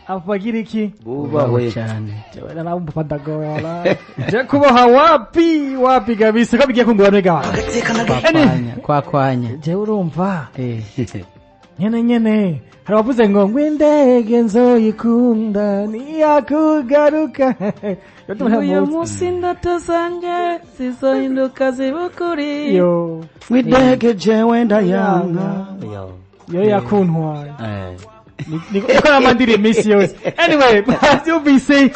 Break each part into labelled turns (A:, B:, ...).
A: abagira iki
B: bubahwe
C: cyane
A: jewe naramva padagora je kuboha wapi kabisa ko bigiye kungura mega
C: kwakwanya
A: je urumva nyene hari abavuze ngo ngwindege nzoyikunda niyakugaruka
C: uyu munsi indoto zanje zizohinduka zibukuri
A: yo
B: ngwindege jewe ndayanga
A: yo yakuntwaye niko namandiri imisi yose anyway byumvise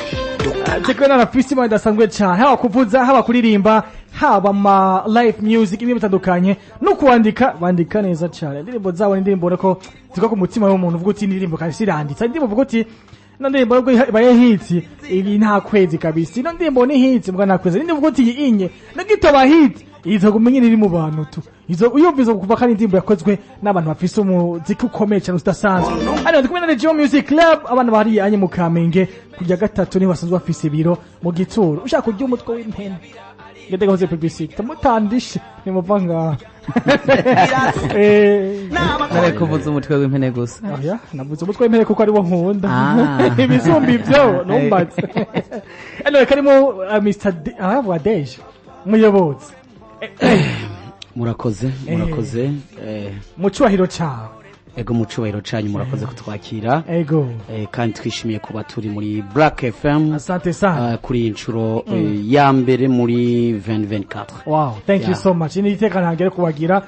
A: teko na festival idasanzwe cyane haba kuvuza haba kuririmba haba ma live music ibintu bitandukanye no kuandika bandika neza cyane indirimbo zabo indirimbo ko ziko ku mutima w'umuntu uvuga uti indirimbo kandi siranditse indirimbo uvuga uti no ndirimbo baye hits ibi nta kwezi kabisa no ndirimbo ni hits mbwa nta kwezi indirimbo uvuga uti inye nagito ba hits izo gumenye iri mu bantu tu izo uyumviza kuva kandi indirimbo yakozwe n'abantu bafise umuziki ukomeye cyane udasanzwe hano ndi kumwe na JUMEAUX Music Club abana bari anye mu Kamenge kujya gatatu ni basanzwe bafise ibiro mu Gituro ushaka kujya umutwe w'impene ngende gahoze publicity tamutandishe ni muvanga
C: nare kuvuza umutwe w'impene gusa
A: oya navuze umutwe w'impene kuko ari wo nkunda ibisumbi ibyo numbatse eno karimo Mr Deje muyobozi
B: murakoze
A: mu cyubahiro cyawe
B: ego mu cyubahiro cyanyu murakoze kutwakira
A: ego
B: kandi twishimiye kuba turi muri Black FM
A: asante sana
B: kuri inshuro ya mbere muri 2024
A: wow thank you so much ni iteka ntangere kubagira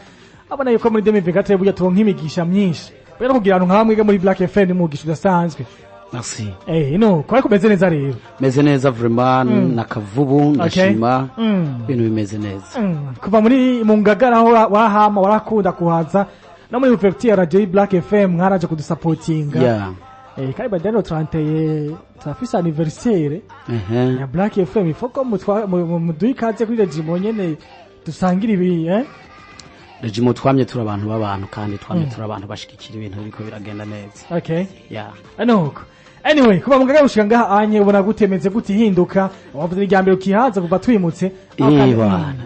A: abana yuko muri 2024 burya turonka imigisha myinshi bero kugira ahantu nkamwe muri Black FM umugisha udasanzwe
B: merci
A: no kwa kumeze neza rero
B: meze neza vraiment nakavubu ndashima ibintu bimeze neza
A: kuva muri mu ngagara aho warahama warakunda kuhaza no muri Afrika radio Black FM mwaraje kudusupportinga kandi badero 30 turafise anniversaire ya Black FM ifoko mu duikaze kuri regimo nyene dusangira ibi
B: regimo twamye turi abantu b'abantu kandi twamye turi abantu bashikikira ibintu biriko biragenda neza anoko anyway kuba muganga gushika ngaha anye ubona gutemeze gutihinduka wavuze ni ryambere ukihaza kuva twimutse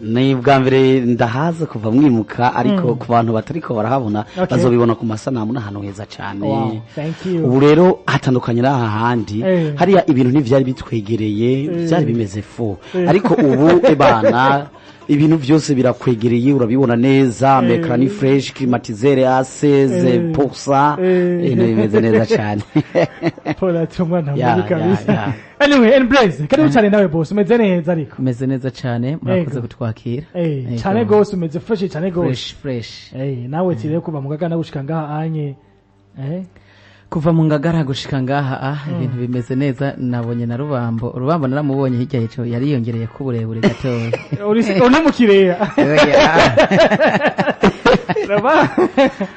B: ni bwa mbere ndahaza kuva mwimuka ariko ku bantu batariko barahabona bazobibona ku masanamu n'ahantu heza cyane ubu rero hatandukanye n'aha handi hariya ibintu ntivyari bitwegereye byari bimeze fo ariko ubu ebana ibintu byose birakwegereye urabibona neza mecrani fresh climatisere A16 poursa bimeze neza cyane
A: pola tumwana muri kabisa anyway and blaze kari cyane nawe boss umeze neza ariko
C: umeze neza cyane murakoze kutwakira
A: cyane gose umeze fresh cyane gose
C: fresh
A: nawe tire kuva mugagana gushika ngaha anye
C: kuva mu ngagara gushika ngaha ibintu bimeze neza nabonye na rubambo naramubonye hirya yico yariyongereye ku burebure gatoya
A: uri mu kireya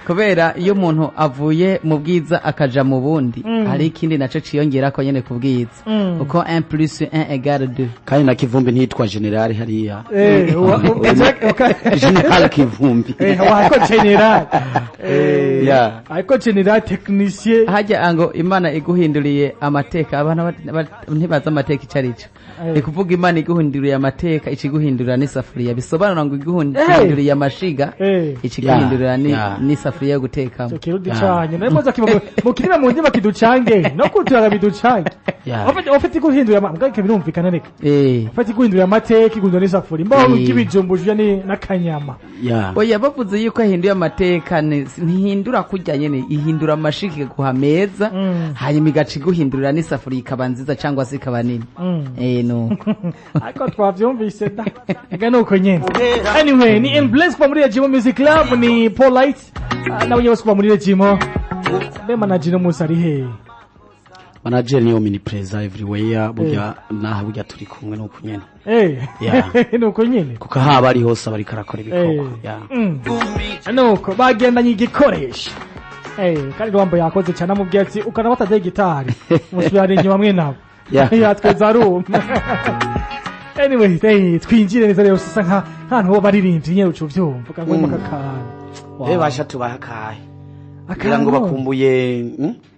C: kubera iyo umuntu avuye mu bwiza akaja mu bundi hari ikindi naco ciyongera ko nyene ku bwiza uko 1 plus 1 égale 2
B: kandi na Kivumbi ntitwa general hariya general Kivumbi
A: wako general ariko general technicien
C: hajya ango Imana iguhinduriye amateka abana ntibaza amateka icarico ikuvuga Imana iguhinduriye amateka ikiguhindurira n'isafuriya bisobanura ngo iguhinduriye amashiga ikiguhindurira n'isafuriya yo gutekamo
A: so kirudi cyane nari moza kivuga mukirira mu ndima kiducange no kutura biducange ofite iguhindurira amagake birumvikana reka ofite iguhindurira amateka igundura n'isafuriya mbaho kibijumbuje n'akanyama
C: oya bavuze yuko ahinduye amateka ntihindura kujya nyene ihindura amashiga guhameza hanyuma igaca iguhindurira n'isafuriya ikaba nziza cyangwa se ikaba nini no
A: ariko twavyumvise da ega nuko nyene anyway ni in bless kwa muri JUMEAUX Music Club ni polite na wenyewe kwa muri JUMEAUX be manager musari he
B: manager ni omni present everywhere burya naha burya turi kumwe nuko nyene
A: nuko nyene
B: kuko haba ari hose bari karakora ibikorwa
A: nuko bagendanye igikoresho kandi wambo yakoze cyane mu byatsi ukanabata de gitari musubira inyuma mwe nabo tweza room anyway twinjire neza rero sasa nkantu bo baririmbye nyene uco vyumva kangwe makakana
B: basha tubaha kahe kugira ngo bakumbuye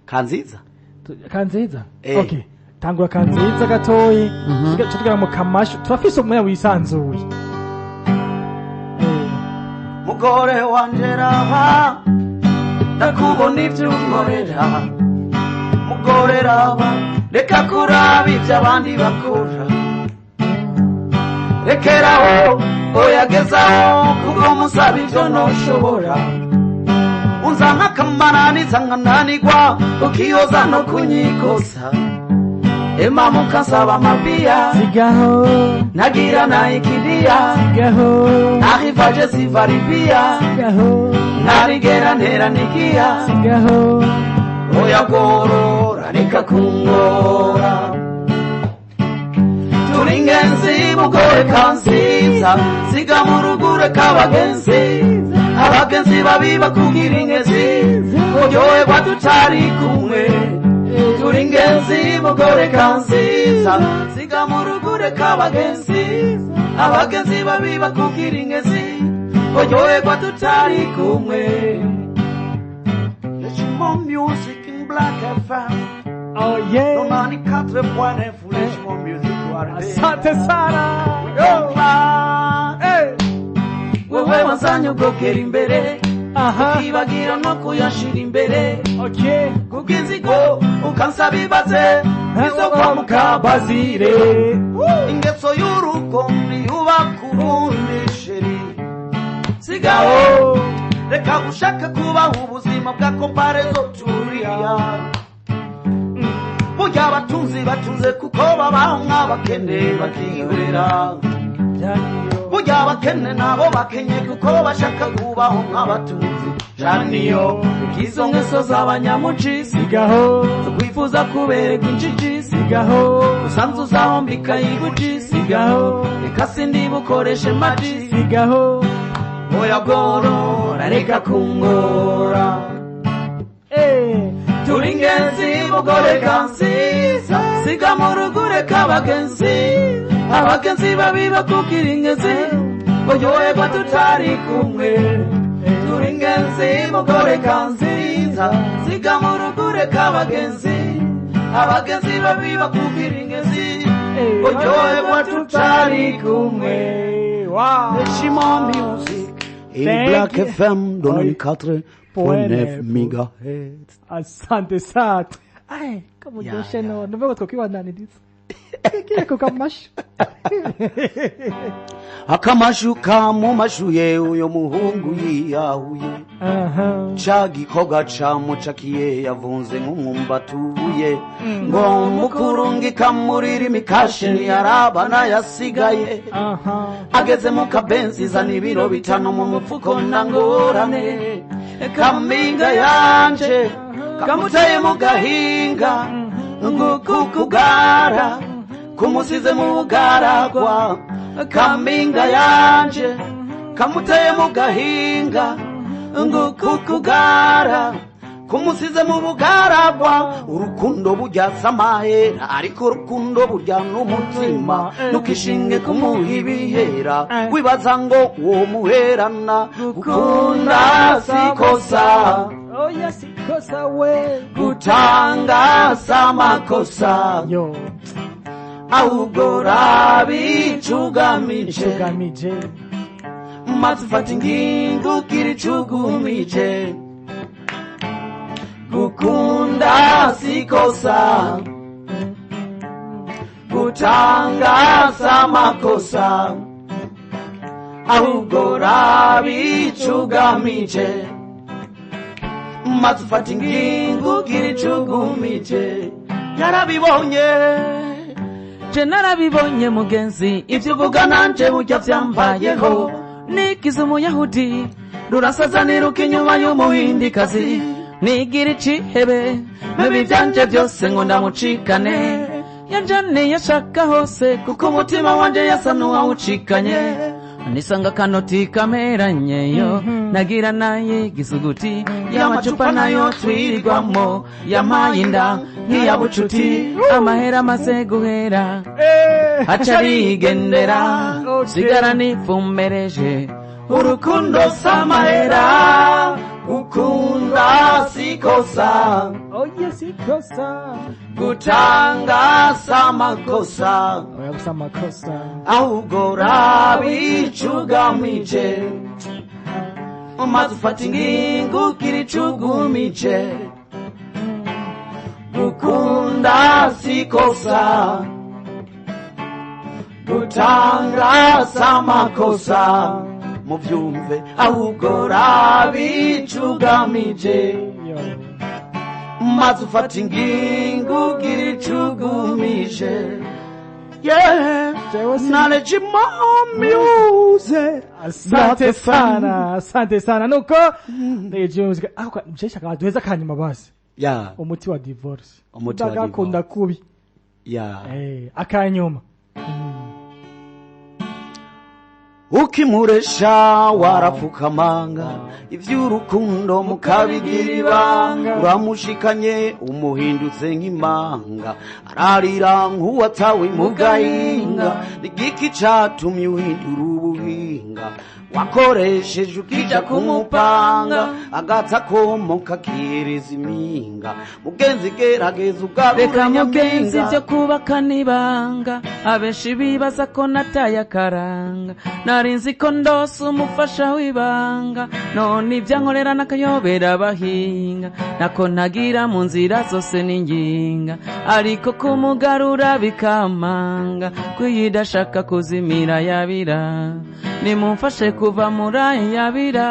B: Kanziza
A: okay tangura Kanziza gatoyi tugira mu kamasho turafise umwe wisanzuye
B: mugore wanje raba ndakubona ivyo unkorera mugore
D: raba reka kuraba ivyo abandi bakora rekeraho oyagezaho kuko musaba ivyo noshobora unzana akamananiza nkananigwa ukiyoza no kunyikosa ema mukasaba amabia
A: sigaho
D: nagira na ikidia
A: sigaho
D: narivaje sivaribia
A: sigaho
D: narigera ntera nigia
A: sigaho
D: oyagorora reka kungora turingenzi mugore kansiza siga mu rugure k'abagenzi abagenzi babi bakugira ingezi uryoherwa tutari kumwe turingenzi mugore kansiza siga mu rugure k'abagenzi abagenzi babi bakugira ingezi uryoherwa tutari kumwe. More music in Black FM.
A: Oh yeah.
D: Unagire more music.
A: Asante sana.
D: Wewe wazanye ugokera imbere ukibagira no kuyashira imbere kugizigo ukansaba ibaze izokwa mukabazire ingeso y'urugo niyubaka urundi sheri sigaho reka gushaka kubaho ubuzima bwa komparezo turiya burya abatunzi batunze kuko babaho nk'abakene bakihorera burya abakene nabo bakenye kuko bashaka kubaho nk'abatunzi janiyo izo ngeso z'abanyamuci sigaho tukwifuza kubereka injiji sigaho usanze uzahombika iguji sigaho reka sindi bukoreshe maji sigaho oyagorora reka kungora turingenzi mugore kansiza siga mu rugure k'abagenzi abagenzi babi bakugira ingezi uryoherwa tutari kumwe turingenzi mugore kansiza siga mu rugure k'abagenzi abagenzi babi bakugira ingezi uryoherwa tutari kumwe.
A: Wow.
D: More music in Black FM 94.9 MHz.
A: Asante sana. Ai, kama ujoshe no. Ndio tukiwa ndani dizo. Kile kukamashu.
D: Akamashuka mu mashuye uyo muhungu yiyahuye. Chagikoga camucakiye yavunze nk'umwumbatuye. Ngo mukurungika muriri mikashini yarabana yasigaye. Ageze mu kabenzi zana ibiro bitanu mu mufuko ndangorane. Kaminga yanje kamutaye mu gahinga ngukukugara kumusize mu bugaragwa. Kaminga yanje kamutaye mu gahinga ngukukugara kumusize mu bugaragwa. Urukundo burya samahera ariko urukundo burya n'umutima nukishinge kumuhibihera wibaza ngo uwo muherana gukunda sikosa.
A: Oh yes, sikosa we
D: gutanga samakosa
A: yo
D: ahubwo rabicugamije mazufata ingingo kiricugumije gukunda sikosa gutanga samakosa ahubwo rabicugamije mazufata ingingo kiricugumije. Yarabibonye je narabibonye mugenzi ivyo uvuga nanje burya vyambayeho. Nigize umuyahudi rurasazaniruka inyuma y'umuhindikazi nigira icihebe bibi vyanje vyose ngo ndamucikane yanjane yashaka hose kuko umutima wanje yasa n'uwawucikanye. Nisanga kanoti kameranye yo nagira naye gisuguti y'amacupa nayo twirirwamo yamayinda nk'iyabucuti amahera amaze guhera acarigendera sigara nifumbereje urukundo samahera gukunda sikosa.
A: Oh yes, sikosa
D: gutanga samakosa ahubwo rabicugamije mazufata ingingo kiricugumije gukunda sikosa gutanga samakosa muvyumve ahubwo rabicugamije maze ufata ingingo ugira icugumije nale JUMEAUX.
A: Asante sana nuko JUMEAUX mshesha kaduheza kanyuma basi umuti wa divorce ndagakunda kubi akanyuma
D: ukimuresha warapfukamanga ivy'urukundo mukabigira ibanga uramushikanye umuhindutse nk'imanga ararira nk'uwatawe mu gahinga igiki catumye uhindura ubuhinga wakoresheje ukija kumupanga agata komo kakireza impinga mugenzi gerageza ugarura
C: mugenzi byo kubaka nibanga abenshi bibaza ko nataye akaranga narinzi ko ndose umufasha wibanga none ibyankorera nakayobera abahinga nako ntagira mu nzira zose n'inginga ariko kumugarura bikamanga kwiyidashaka kuzimira yabira nimumfashe kuva muri yabira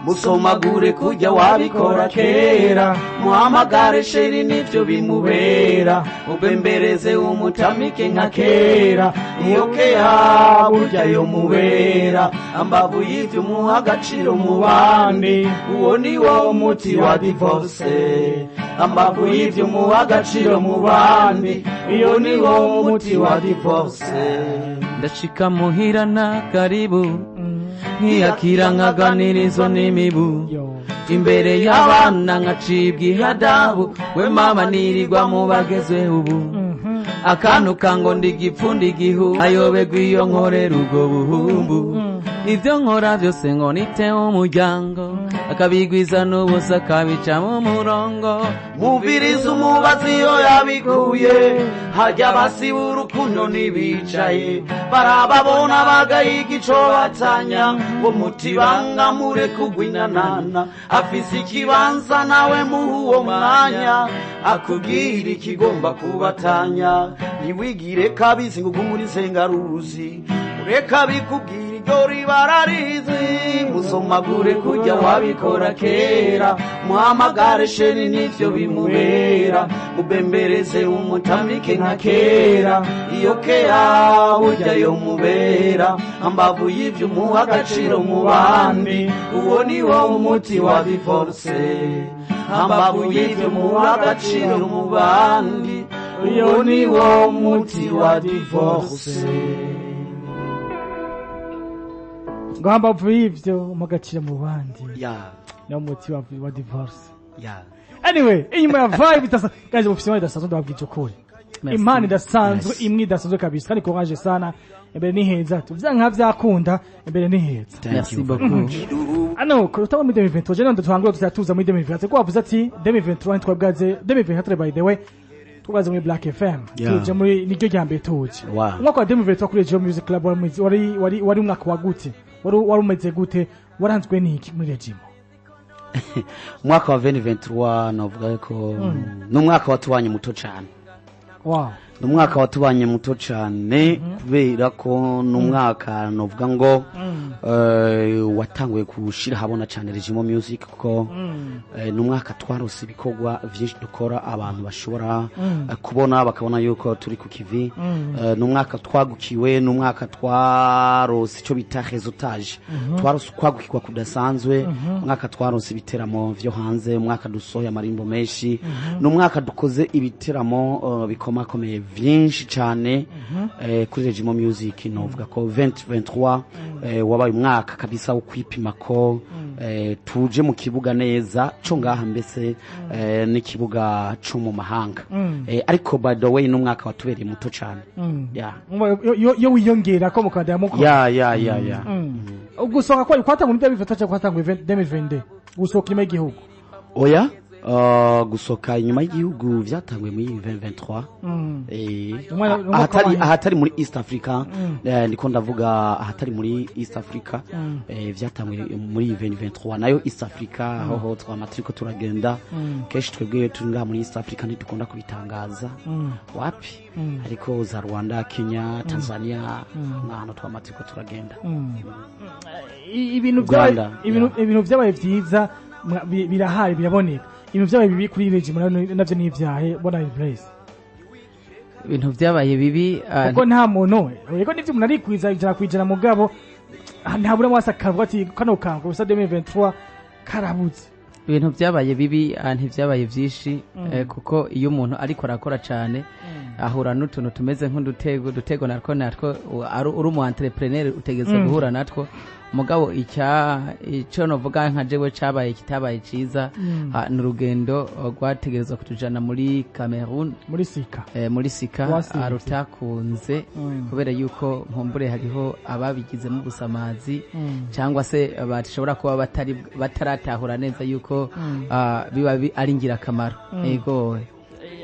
D: musomagure kujya wabikora kera muhamagare sheri nivyo bimubera ubembereze umutamike nka kera iyo keya burya yo mubera ambavu y'ivyo muha agaciro mu bandi uwo ni wo muti wa divorce ambavu y'ivyo muha agaciro mu bandi iyo ni wo muti wa divorce
C: ndashika muhira na karibu nkiyakira nkaganirizo n'imibu imbere y'abana nkacibwa ihadabu we mama nirirwa mu bagezweho ubu akantu kango ndigipfundi gihu ayobegwa iyo nkorera ubwo buhumbu ivyo nkora vyose ngo niteho umuryango akabigwiza n'ubusa akabica mu murongo
D: mumviriza umubazi iyo yabikuye hajya basiba urukundo ntibicaye barababona bagahiga ico batanya ngo mutibanga mure kugwinanana afise ikibanza nawe muha uwo mwanya akubwira ikigomba kubatanya ntiwigire kabisi ngo ugumure isengaruzi ureka bikubwira iryo ribararizi musomagure kujya wabikora kera muhamagare sheri nivyo bimubera mubembereze umutamike nka kera iyo keya burya yo mubera ambavu y'ivyo muha agaciro mu bandi uwo ni wo umuti wa divorce ambavu y'ivyo muha agaciro mu bandi uwo ni wo muti wa divorce
A: ngamba vivyo umagacira mu bandi no muti wa divorce anyway inyuma ya vibe guys officially dasanzwe ndabwije ukuri imana idasanzwe imwe idasanzwe kabisa kandi courage sana imbere ni heza tuvya nka vyakunda imbere ni heza
C: merci beaucoup
A: ano ko tutawa muri 2023 je ndo twangura tutatuza muri 2023 ko wavuze ati 2023 twabwaze 2023 by the way tubaze muri Black FM tuje muri niryo ryambere tuje umwaka wa 2023 kuri JUMEAUX Club wari umwaka wa gute wari umeze gute waranzwe n'iki muri regime
D: umwaka wa 2023 navuga ko n'umwaka watubanye muto cyane n'umwaka watubanye muto cyane kubera ko n'umwaka novuga ngo watanguye kushira habona cyane JUMEAUX kuko n'umwaka twarose ibikorwa byinshi dukora abantu bashobora kubona bakabona yuko turi ku kivi n'umwaka twagukiwe n'umwaka twarose ico bita réseautage twarose kwagukirwa kudasanzwe umwaka twarose ibiteramo vyo hanze umwaka dusohoye amarimbo menshi n'umwaka dukoze ibiteramo bikomakomeye vyinshi cyane kuri JUMEAUX novuga ko 2023 wabaye umwaka kabisa wo kwipima ko tuje mu kibuga neza cyo ngaha mbese n'ikibuga cyo mu mahanga ariko by the way n'umwaka watubereye muto cyane
A: yo wiyongera ko mukanda muko ugusoka kwari kwatanga mu 2023 cyangwa kwatanga 2022 gusoka ime gihugu
D: oya gusoka inyuma y'igihugu vyatanguye muri 2023 ahatari muri East Africa ndiko ndavuga ahatari muri East Africa vyatanguye muri 2023 nayo East Africa aho twamatriko turagenda keshi twebwe tunga muri East Africa ntidukunda kubitangaza wapi ariko za Rwanda Kenya Tanzania n'ahantu twamatriko turagenda
A: ibintu byabaye vyiza birahari biraboneka ibintu byabaye bibi kuri regime navyo n'ivyahe bona place
C: ibintu byabaye bibi
A: kuko nta muntu yego nivyo umuntu arikwiza ijana kwijana mugabo ntabura mwasa kavuga ati kano kango gusa 2023 karabuze
C: ibintu byabaye bibi ntivyabaye vyinshi kuko iyo umuntu ariko arakora cyane ahura n'utuntu tumeze nk'udutego natwo uri umu entrepreneur utegeza guhura natwo mugabo icyo novuga nka jewe cabaye kitabaye ciza n'urugendo rwategerezwa kutujana muri Cameroon muri Sika arutakunze kubera yuko nkumbure hariho ababigizemo ubusamazi cyangwa se bashobora kuba bataratahura neza yuko biba ari ngirakamaro ego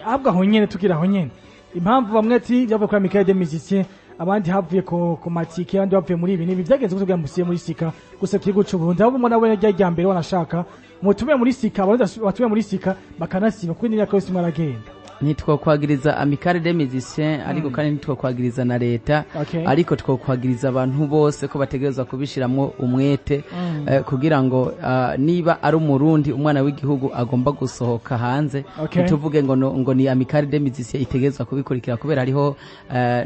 A: ahubwo aho nyene tugira aho nyene impamvu bamwe ati byavuye kuri Michael de Musicien abandi havuye ku matike abandi bavuye muri ibi nibi byagenze gutyo byamusiye muri Sika gusa kigo cyo Burundi abo mwana we yajya mbere wanashaka mutume muri Sika batume muri Sika bakanasiba kuko niya kose maragenda
C: nitwo kwagiriza Amicale des Musiciens ariko kandi nitwo kwagiriza na leta ariko two kwagiriza abantu bose ko bategerezwa kubishiramwo umwete kugira ngo niba ari umurundi umwana w'igihugu agomba gusohoka hanze tuvuge ngo ni Amicale des Musiciens itegerezwa kubikurikira kubera hariho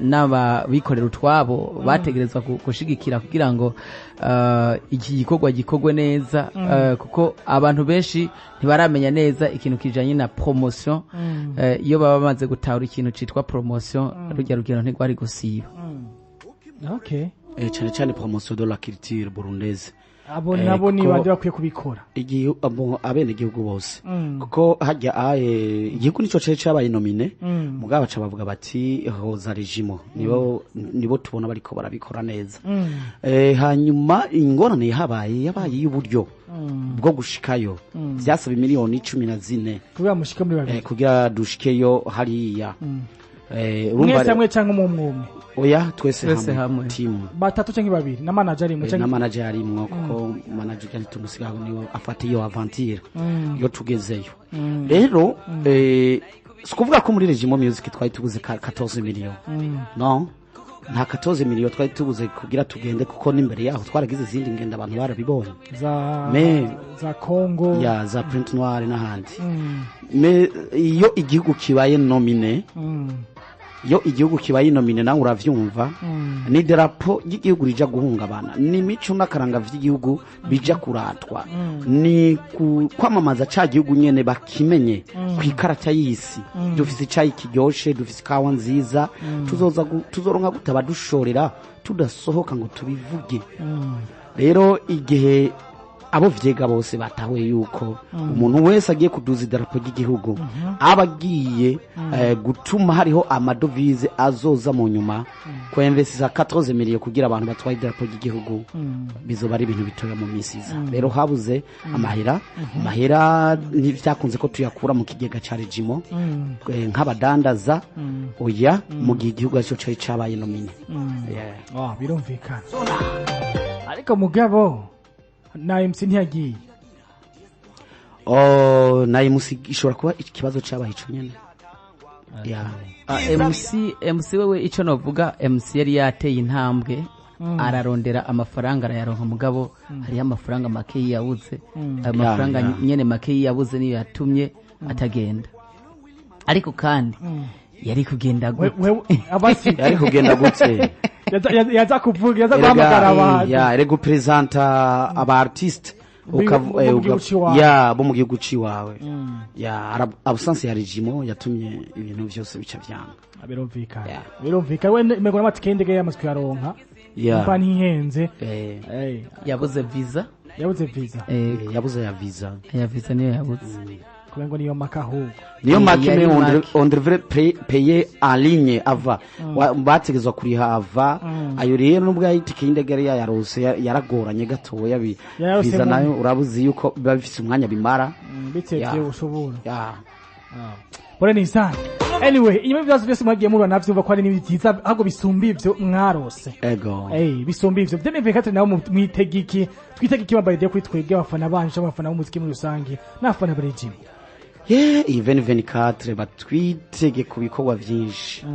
C: n'aba bikorera utwabo bategerezwa gushigikira kugira ngo iki gikorwa gikogwe neza kuko abantu benshi ntibaramenya neza ikintu kijanye na promotion iyo baba bamaze gutahura ikintu citwa promotion rujya rugero ntigwari gusiba
D: cyane cyane promotion de la culture burundaise
A: abo nabo ni bandi bakwiye kubikora
D: igihe abene igihugu bose kuko hajya igihugu nico cabaye nomine mugabo baca bavuga bati hoza regime nibo tubona bariko barabikora neza hanyuma ingorane yabaye y'uburyo bwo gushikayo byasaba miliyoni 14
A: kugira mushike muri babiri
D: kugira dushikeyo hariya
A: mwese hamwe cyangwa umwe
D: oya twese hamwe team
A: batatu cyangwa babiri na manager arimwe
D: cyangwa na manager arimwe kuko manager kandi tumusigaho niwe afata iyo aventure yo tugezeyo rero sikuvuga ko muri regime music twari tubuze 14 million no nta 14 million twari tubuze kugira tugende kuko n'imbere yaho twaragize izindi ngenda abantu barabibonye
A: za Congo
D: ya za Print Noir n'ahandi iyo igihugu kibaye nomine yo igihugu kibaye nomine nawe uravyumva ni drapo y'igihugu rija guhungabana ni mico nakaranga vy'igihugu bija kuratwa ni kwamamaza ca gihugu nyene bakimenye kwikarata y'isi dufise icayi kiryoshe dufise kawa nziza tuzoronka gutaba dushorera tudasohoka ngo tubivuge rero igihe abo vyega bose batawe yuko umuntu wese agiye kuduza idarapo ry'igihugu abagiye gutuma hariho amadovize azoza mu nyuma ko investisa 14 million kugira abantu batwaye idarapo ry'igihugu bizoba ari ibintu bitoya mu misiza rero habuze amahera ntivyakunze ko tuyakura mu kigega ca regime nk'abadandaza oya mu gihe igihugu cyo cari cabaye nomine
A: birumvikana ariko mugabo na MC ntiyagiye
D: na MC ishobora kuba ikibazo cyabaye ico nyene
C: MC wewe ico novuga MC yari yateye intambwe ararondera amafaranga arayaronka mugabo hari amafaranga make yabuze amafaranga nyene make yabuze niyo yatumye atagenda ariko kandi yari kugenda gute
D: yari kugenda gute
A: yaza kuvuga yaza guhamagara abantu
D: yari gupresenta aba artiste bo mu gihugu ciwawe absence ya regime yatumye ibintu byose bica vyanga
A: birumvikana we imego n'amatikendege y'amasku yaronka mpa ntihenze
C: yabuze visa
D: yabuze ya visa
C: niyo yabuze
A: kubengo niyo makahu
B: niyo make on devrait payer en ligne ava bategezwa kuri hava ayo rero nubwo yitike indegere yarose yaragoranye gatoya biza nayo urabuzi yuko biba bifise umwanya bimara
A: bitete ushobora bore ni sana anyway inyuma y'ibyazo byose mwagiye murwa navyumva ko ari n'ibyiza ahubwo bisumba ivyo mwarose
B: ego
A: bisumba ivyo byene kati nawo mwitegiki twitegiki babayide kuri twebwe abafana banje abafana b'umuziki muri rusange n'abafana b'regime
B: even 24 batwitege ku bikorwa vyinshi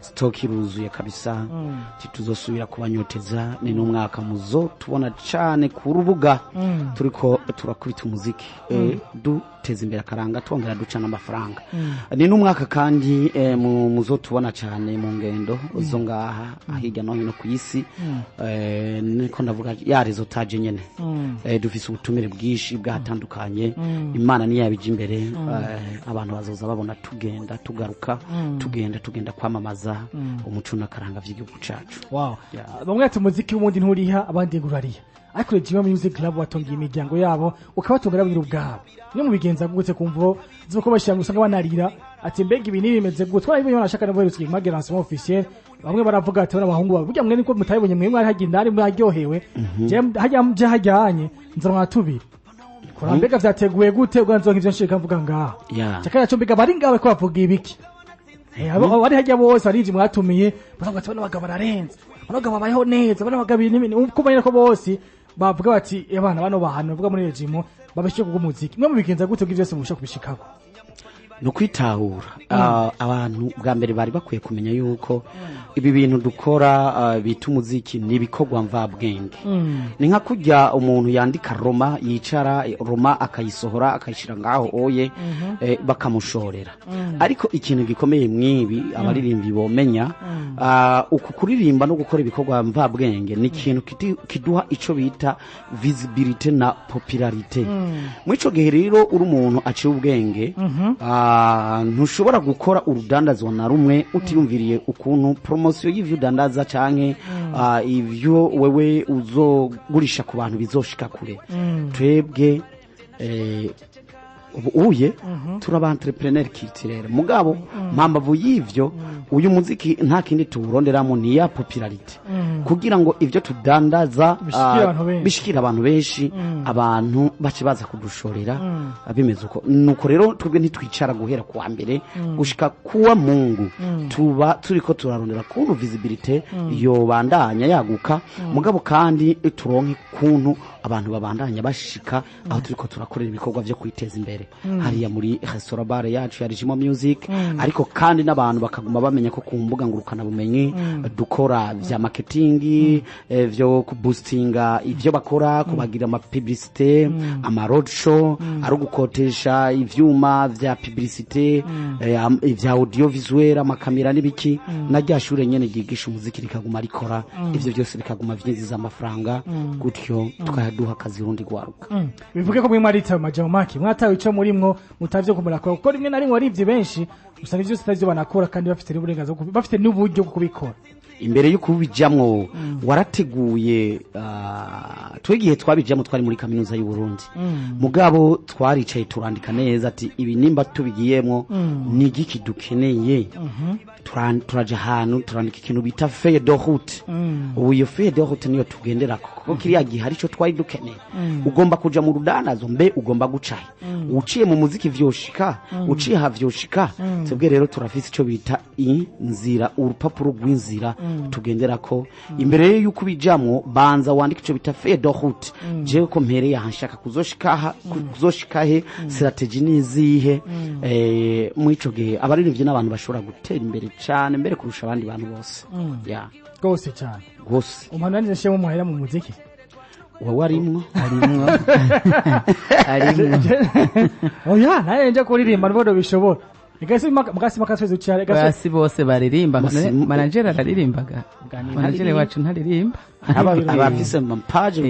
B: stock iruzuye kabisa tituzosubira kubanyoteza ni n'umwaka muzo tubona cyane ku rubuga turiko turakubita umuziki duteza imbere akaranga twongera ducana amafaranga ni n'umwaka kandi muzo tubona cyane mu ngendo zo ngaha ahijya no hino ku isi niko ndavuga yarezo taje nyene dufise ubutumire bwishi bwatandukanye imana ni yabije imbere abantu bazoza babona tugenda tugaruka tugenda kwamamaza umuco n'akaranga vy'igihugu cacu
A: bamwe ati umuziki w'umundi nturiha abandi ngurariya ariko JUMEAUX Music Club watongiye imiryango yabo ukabatongera bwira ubwabo no mu bigenza gutse kumvo ziko bashanga usanga banarira ati mbega ibi nibimeze gutse twari ibyo nashaka no verusiki magérance officiel bamwe baravuga ati abahungu babo burya mwe niko mutayibonye mwe mwari hagindari mwaryohewe je hajyanye nzarwa tubiri kurambega vyateguye gute uganzo nk'ivyo nshika mvuga ngaha cyakaya cyo mbega bari ngawe ko bavuga ibiki abo bari hajya bose ari mwatumiye bavuga ati bano bagabo bararenze bano bagabo babayeho neza bano bagabo kumenya ko bose bavuga bati abana bano bahano bavuga muri regime babashye kugo muziki mwe mubigenza gute byose mubisha kubishikako
B: no kwitahura abantu bwa mbere bari bakwiye kumenya yuko ibi bintu dukora bita umuziki nibikorwa mvabwenge ni nka kujya umuntu yandika Roma yicara Roma akayisohora akayishira ngaho oye bakamushorera ariko ikintu gikomeye mwibi abaririmvyi bomenya uku kuririmba no gukora ibikorwa mvabwenge ni ikintu kiduha ico bita visibility na popularité mwico gihe rero uri umuntu aciye ubwenge ntushobora gukora urudandazwa na rumwe utiyumviriye ukuntu promotion y'ivyo dandaza canke ivyo wewe uzogurisha ku bantu bizoshika kure twebwe uye turaba entrepreneur culturel mugabo mpambavu y'ivyo uyu muziki nta kindi turonderamo ni ya popularity kugira ngo ivyo tudandaza bishikira abantu benshi abantu bace baza kudushorera abimeze uko nuko rero twebwe ntitwicara guhera kuwa mbere gushika kuwa Mungu tuba turiko turarondera kuntu visibility yo bandanya yaguka mugabo kandi turonke kuntu abantu babandanya bashika aho turiko turakorera ibikorwa byo kwiteza imbere hariya muri restaurant bar yacu ya JUMEAUX Music ariko kandi n'abantu bakaguma bamenya ko ku mbuga ngurukana bumenyi dukora vya marketing vyo kuboostinga ivyo bakora kubagira ama publicité ama road show ari gukotesha ivyuma vya publicité vya audio visuel amakamera n'ibiki najyashure nyene gigisha umuziki rikaguma rikora ivyo byose bikaguma vyinjiza amafaranga gutyo tukaduha akazi rundi gwaruka
A: bivuge ko mwe marita amajamo make mwatawe ico murimwo mutavyo kumurakora kuko rimwe na rimwe arivye benshi usanga ivyo sitavyo banakora kandi bafite n'uburenganzira bafite n'uburyo bwo kubikora
B: imbere yuko ubijamwo warateguye twegiye twabijamwo twari muri kaminuza y'u Burundi mugabo twaricaye turandika neza ati ibi nimba tubigiyemwo ni igiki dukeneye turaje hanu turandika ikintu bita feuille de route ubu iyo feuille de route niyo tugendera kuko kiriya gihe arico twari dukeneye ugomba kuja mu rudanazo mbe ugomba gucaye uciye mu muziki vyoshika uciye havyoshika twebwe rero turafise ico bita inzira urupapuro rw'inzira tugenderako imbere yuko bijamwo banza wandika ico bita feuille de route jewe ko mpereye ahanshaka kuzoshikahe strategy nizihe mwico gihe abaririmvyi n'abantu bashobora gutera imbere cyane mbere kurusha abandi bantu bose
A: gose cyane
B: gose
A: umuntu nshye mu muhera mu muziki
B: wowe arimwo
A: oya naye nje kuririmba nbodo bishobora Igasi makaswezo cyane
C: gasi bose baririmba manager araririmbaga manager wacu ntaririmba
B: abafise mampaje